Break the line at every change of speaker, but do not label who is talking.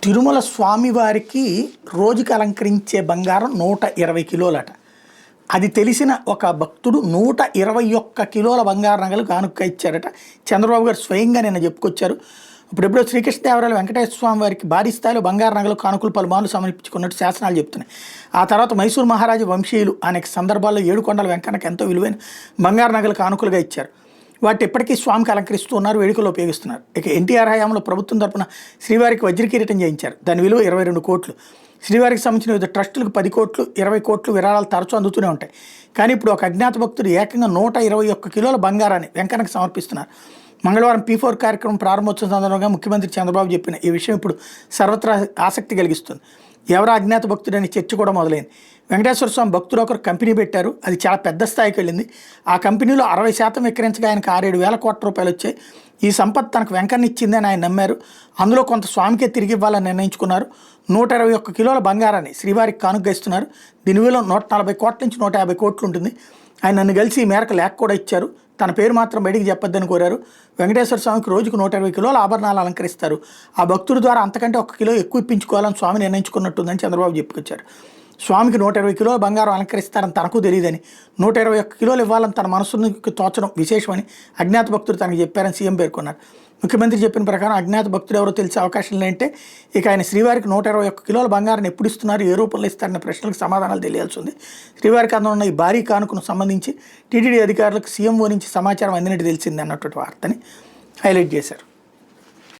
తిరుమల స్వామివారికి రోజుకి అలంకరించే బంగారం 120 కిలోలట. అది తెలిసిన ఒక భక్తుడు 121 కిలోల బంగారు నగలు కానుక ఇచ్చారట. చంద్రబాబు గారు స్వయంగా నిన్న చెప్పుకొచ్చారు. ఇప్పుడెప్పుడో శ్రీకృష్ణదేవరాయలు వెంకటేశ్వర స్వామి వారికి భారీ స్థాయిలో బంగారు నగలు కానుకలు పలుమార్లు సమర్పించుకున్నట్టు శాసనాలు చెప్తున్నాయి. ఆ తర్వాత మైసూరు మహారాజు వంశీయులు అనేక సందర్భాల్లో ఏడుకొండల వెంకన్నకు ఎంతో విలువైన బంగారు నగలు కానుకలుగా ఇచ్చారు. వాటి ఇప్పటికీ స్వామికి అలంకరిస్తూ ఉన్నారు, వేడుకలు ఉపయోగిస్తున్నారు. ఇక ఎన్టీఆర్ హయాంలో ప్రభుత్వం తరపున శ్రీవారికి వజ్రకిరీటం చేయించారు. దాని విలువ 22 కోట్లు. శ్రీవారికి సంబంధించిన వివిధ ట్రస్టులకు 10 కోట్లు 20 కోట్లు విరాళాలు తరచూ అందుతూనే ఉంటాయి. కానీ ఇప్పుడు ఒక అజ్ఞాత భక్తుడు ఏకంగా 121 కిలోల బంగారాన్ని వెంకన్నకు సమర్పిస్తున్నారు. మంగళవారం P4 కార్యక్రమం ప్రారంభోత్సవం సందర్భంగా ముఖ్యమంత్రి చంద్రబాబు చెప్పిన ఈ విషయం ఇప్పుడు సర్వత్రా ఆసక్తి కలిగిస్తుంది. ఎవరో అజ్ఞాత భక్తుడని చర్చ కూడా మొదలైంది. వెంకటేశ్వర స్వామి భక్తులు ఒకరు కంపెనీ పెట్టారు. అది చాలా పెద్ద స్థాయికి వెళ్ళింది. ఆ కంపెనీలో 60% విక్రయించగా ఆయనకు 6-7 వేల కోట్ల రూపాయలు వచ్చాయి. ఈ సంపద తనకు వెంకన్న ఇచ్చిందని ఆయన నమ్మారు. అందులో కొంత స్వామికే తిరిగి ఇవ్వాలని నిర్ణయించుకున్నారు. 121 కిలోల బంగారాన్ని శ్రీవారికి కానుకగా ఇస్తున్నారు. దీని విలువ 140 కోట్ల నుంచి 150 కోట్లు ఉంటుంది. ఆయన నన్ను కలిసి ఈ మేరకు లేఖ కూడా ఇచ్చారు. తన పేరు మాత్రం బయటికి చెప్పొద్దని కోరారు. వెంకటేశ్వర స్వామికి రోజుకు 120 కిలోల ఆభరణాలు అలంకరిస్తారు. ఆ భక్తుడి ద్వారా అంతకంటే 1 కిలో ఎక్కువ ఇప్పించుకోవాలని స్వామి నిర్ణయించుకున్నట్టుందని చంద్రబాబు చెప్పుకొచ్చారు. స్వామికి 120 కిలోల బంగారం అలంకరిస్తారని తనకు తెలియదని, 121 కిలోలు ఇవ్వాలని తన మనసుకి తోచడం విశేషమని అజ్ఞాత భక్తుడు తనకు చెప్పారని సీఎం పేర్కొన్నారు. ముఖ్యమంత్రి చెప్పిన ప్రకారం అజ్ఞాత భక్తుడు ఎవరో తెలిసే అవకాశం లేంటే ఇక ఆయన శ్రీవారికి 121 కిలోల బంగారాన్ని ఎప్పుడు ఇస్తున్నారు, ఏ రూపంలో ఇస్తారనే ప్రశ్నలకు సమాధానాలు తెలియాల్సి ఉంది. శ్రీవారికి అందులో ఈ భారీ కానుకను సంబంధించి టీటీడీ అధికారులకు సీఎంఓ నుంచి సమాచారం అందినట్టు తెలిసింది అన్నటువంటి వార్తని హైలైట్ చేశారు.